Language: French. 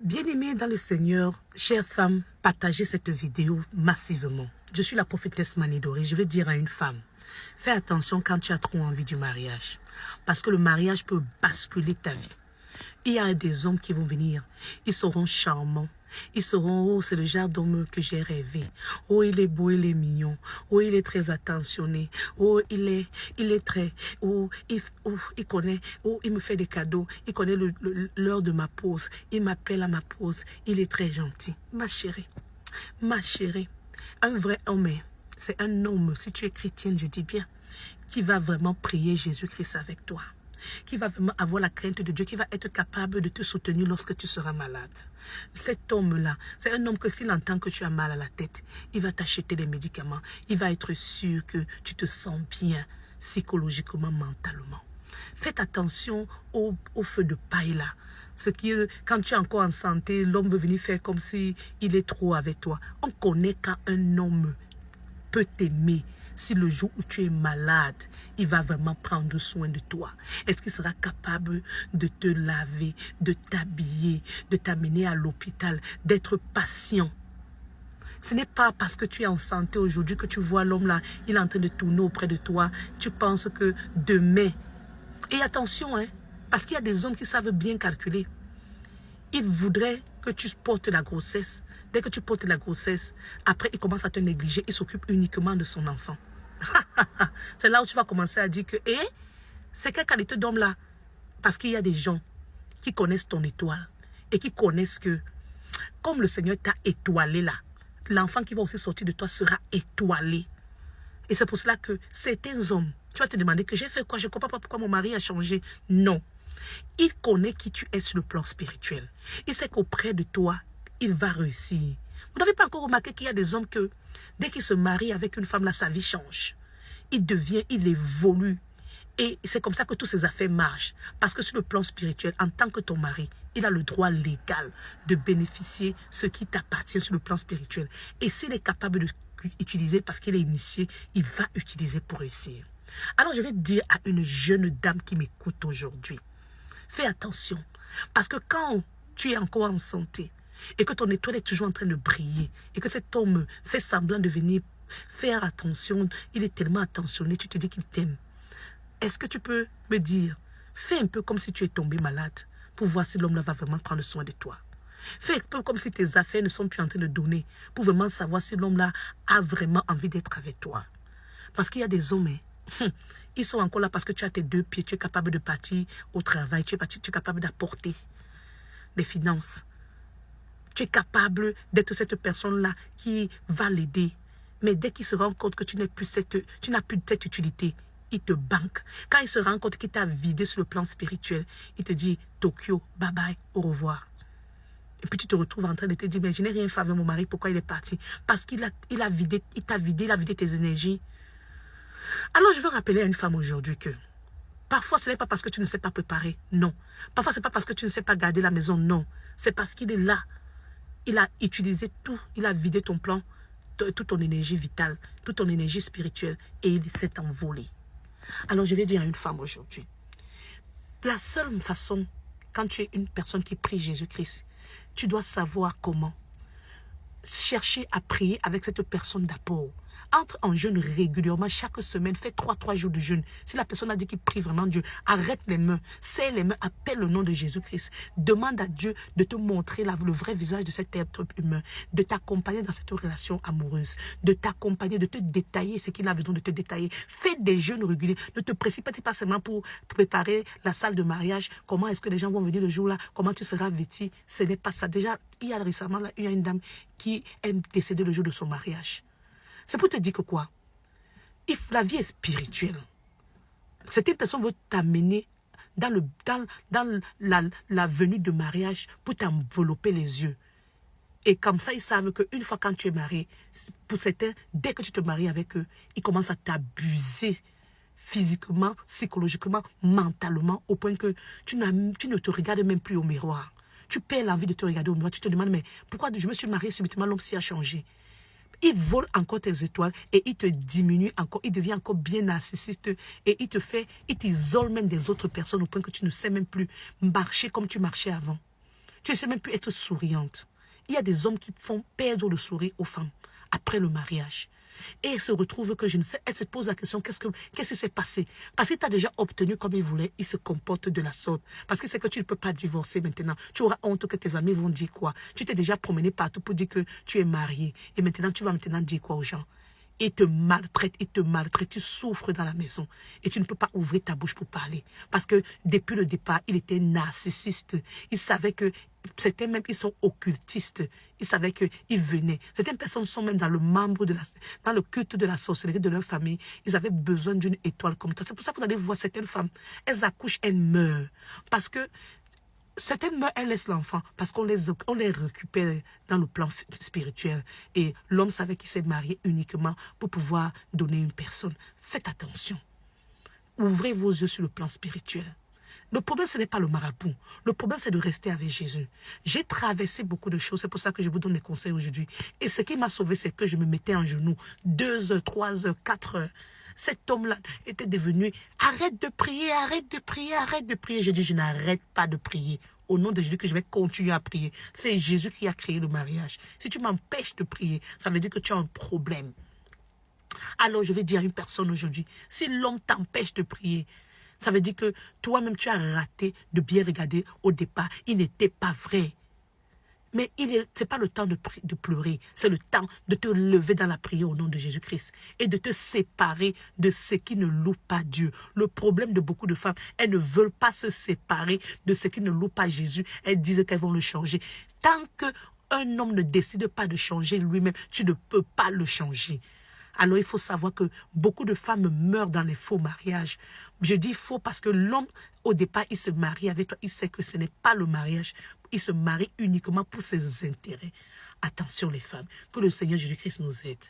Bien-aimés dans le Seigneur, chères femmes, partagez cette vidéo massivement. Je suis la prophétesse Manidori. Je vais dire à une femme, fais attention quand tu as trop envie du mariage. Parce que le mariage peut basculer ta vie. Il y a des hommes qui vont venir, ils seront charmants. Ils seront, oh, c'est le genre d'homme que j'ai rêvé. Oh, il est beau, il est mignon. Oh, il est très attentionné. Oh, il est très, il connaît, oh, il me fait des cadeaux. Il connaît l'heure de ma pause. Il m'appelle à ma pause. Il est très gentil. Ma chérie, un vrai homme, c'est un homme, si tu es chrétienne, je dis bien, qui va vraiment prier Jésus-Christ avec toi. Qui va vraiment avoir la crainte de Dieu, qui va être capable de te soutenir lorsque tu seras malade. Cet homme-là, c'est un homme que s'il entend que tu as mal à la tête, il va t'acheter des médicaments. Il va être sûr que tu te sens bien psychologiquement, mentalement. Faites attention au feu de paille là. Ce qui, quand tu es encore en santé, l'homme veut venir faire comme si il est trop avec toi. On connaît quand un homme peut t'aimer. Si le jour où tu es malade, il va vraiment prendre soin de toi. Est-ce qu'il sera capable de te laver, de t'habiller, de t'amener à l'hôpital, d'être patient? Ce n'est pas parce que tu es en santé aujourd'hui que tu vois l'homme là, il est en train de tourner auprès de toi. Tu penses que demain... Et attention, hein, parce qu'il y a des hommes qui savent bien calculer. Ils voudraient que tu portes la grossesse. Dès que tu portes la grossesse, après, il commence à te négliger. Il s'occupe uniquement de son enfant. C'est là où tu vas commencer à dire que, c'est quelle qualité d'homme là? Parce qu'il y a des gens qui connaissent ton étoile et qui connaissent que, comme le Seigneur t'a étoilé là, l'enfant qui va aussi sortir de toi sera étoilé. Et c'est pour cela que certains hommes, tu vas te demander que j'ai fait quoi? Je ne comprends pas pourquoi mon mari a changé. Non. Il connaît qui tu es sur le plan spirituel. Il sait qu'auprès de toi, il va réussir. Vous n'avez pas encore remarqué qu'il y a des hommes que, dès qu'ils se marient avec une femme, là, sa vie change. Il évolue. Et c'est comme ça que toutes ces affaires marchent. Parce que sur le plan spirituel, en tant que ton mari, il a le droit légal de bénéficier ce qui t'appartient sur le plan spirituel. Et s'il est capable de l'utiliser parce qu'il est initié, il va utiliser pour réussir. Alors je vais dire à une jeune dame qui m'écoute aujourd'hui, fais attention. Parce que quand tu es encore en santé, et que ton étoile est toujours en train de briller, et que cet homme fait semblant de venir faire attention, il est tellement attentionné, tu te dis qu'il t'aime. Est-ce que tu peux me dire, fais un peu comme si tu es tombé malade, pour voir si l'homme-là va vraiment prendre soin de toi. Fais un peu comme si tes affaires ne sont plus en train de donner, pour vraiment savoir si l'homme-là a vraiment envie d'être avec toi. Parce qu'il y a des hommes, ils sont encore là parce que tu as tes deux pieds, tu es capable de partir au travail, tu es capable d'apporter les finances. Tu es capable d'être cette personne-là qui va l'aider. Mais dès qu'il se rend compte que tu n'as plus cette utilité, il te banque. Quand il se rend compte qu'il t'a vidé sur le plan spirituel, il te dit Tokyo, bye bye, au revoir. Et puis tu te retrouves en train de te dire, mais je n'ai rien fait avec mon mari, pourquoi il est parti? Parce qu'il t'a vidé, il a vidé tes énergies. Alors je veux rappeler à une femme aujourd'hui que parfois ce n'est pas parce que tu ne sais pas préparer, non. Parfois ce n'est pas parce que tu ne sais pas garder la maison, non. C'est parce qu'il est là. Il a utilisé tout, il a vidé ton plan, toute ton énergie vitale, toute ton énergie spirituelle et il s'est envolé. Alors je vais dire à une femme aujourd'hui, la seule façon, quand tu es une personne qui prie Jésus-Christ, tu dois savoir comment chercher à prier avec cette personne d'abord. Entre en jeûne régulièrement, chaque semaine, fais 3 jours de jeûne. Si la personne a dit qu'il prie vraiment Dieu, arrête les mains, serre les mains, appelle le nom de Jésus-Christ. Demande à Dieu de te montrer le vrai visage de cet être humain, de t'accompagner dans cette relation amoureuse, de t'accompagner, de te détailler ce qu'il a besoin de te détailler. Fais des jeûnes réguliers. Ne te précipite pas seulement pour préparer la salle de mariage. Comment est-ce que les gens vont venir le jour-là? Comment tu seras vêtu? Ce n'est pas ça. Déjà, il y a récemment, là, il y a une dame qui est décédée le jour de son mariage. C'est pour te dire que quoi? La vie est spirituelle. Cette personne veut t'amener dans la venue de mariage pour t'envelopper les yeux. Et comme ça, ils savent qu'une fois quand tu es marié, pour certains, dès que tu te maries avec eux, ils commencent à t'abuser physiquement, psychologiquement, mentalement, au point que tu ne te regardes même plus au miroir. Tu perds l'envie de te regarder au miroir. Tu te demandes, mais pourquoi je me suis mariée subitement, l'homme s'y a changé? Il vole encore tes étoiles et il te diminue encore, il devient encore bien narcissiste et il t'isole même des autres personnes au point que tu ne sais même plus marcher comme tu marchais avant. Tu ne sais même plus être souriante. Il y a des hommes qui font perdre le sourire aux femmes après le mariage. Et elle se retrouve que je ne sais, elle se pose la question, qu'est-ce qui s'est passé? Parce qu'il t'a déjà obtenu comme il voulait, il se comporte de la sorte. Parce que c'est que tu ne peux pas divorcer maintenant. Tu auras honte que tes amis vont dire quoi? Tu t'es déjà promené partout pour dire que tu es marié. Et maintenant, tu vas maintenant dire quoi aux gens? Il te maltraite, tu souffres dans la maison. Et tu ne peux pas ouvrir ta bouche pour parler. Parce que depuis le départ, il était narcissiste. Il savait que certains même, ils sont occultistes. Ils savaient qu'ils venaient. Certaines personnes sont même dans dans le culte de la sorcellerie de leur famille. Ils avaient besoin d'une étoile comme toi. C'est pour ça que vous allez voir certaines femmes, elles accouchent, elles meurent. Parce que certaines meurent, elles laissent l'enfant parce qu'on les récupère dans le plan spirituel. Et l'homme savait qu'il s'est marié uniquement pour pouvoir donner une personne. Faites attention. Ouvrez vos yeux sur le plan spirituel. Le problème, ce n'est pas le marabout. Le problème, c'est de rester avec Jésus. J'ai traversé beaucoup de choses. C'est pour ça que je vous donne des conseils aujourd'hui. Et ce qui m'a sauvé, c'est que je me mettais en genoux 2 heures, 3 heures, 4 heures. Cet homme-là était devenu, arrête de prier, arrête de prier, arrête de prier. J'ai dit, je n'arrête pas de prier. Au nom de Jésus, que je vais continuer à prier. C'est Jésus qui a créé le mariage. Si tu m'empêches de prier, ça veut dire que tu as un problème. Alors, je vais dire à une personne aujourd'hui, si l'homme t'empêche de prier, ça veut dire que toi-même, tu as raté de bien regarder au départ. Il n'était pas vrai. Mais ce n'est pas le temps de pleurer. C'est le temps de te lever dans la prière au nom de Jésus-Christ. Et de te séparer de ce qui ne loue pas Dieu. Le problème de beaucoup de femmes, elles ne veulent pas se séparer de ce qui ne loue pas Jésus. Elles disent qu'elles vont le changer. Tant qu'un homme ne décide pas de changer lui-même, tu ne peux pas le changer. Alors il faut savoir que beaucoup de femmes meurent dans les faux mariages. Je dis faux parce que l'homme, au départ, il se marie avec toi. Il sait que ce n'est pas le mariage. Il se marie uniquement pour ses intérêts. Attention les femmes, que le Seigneur Jésus-Christ nous aide.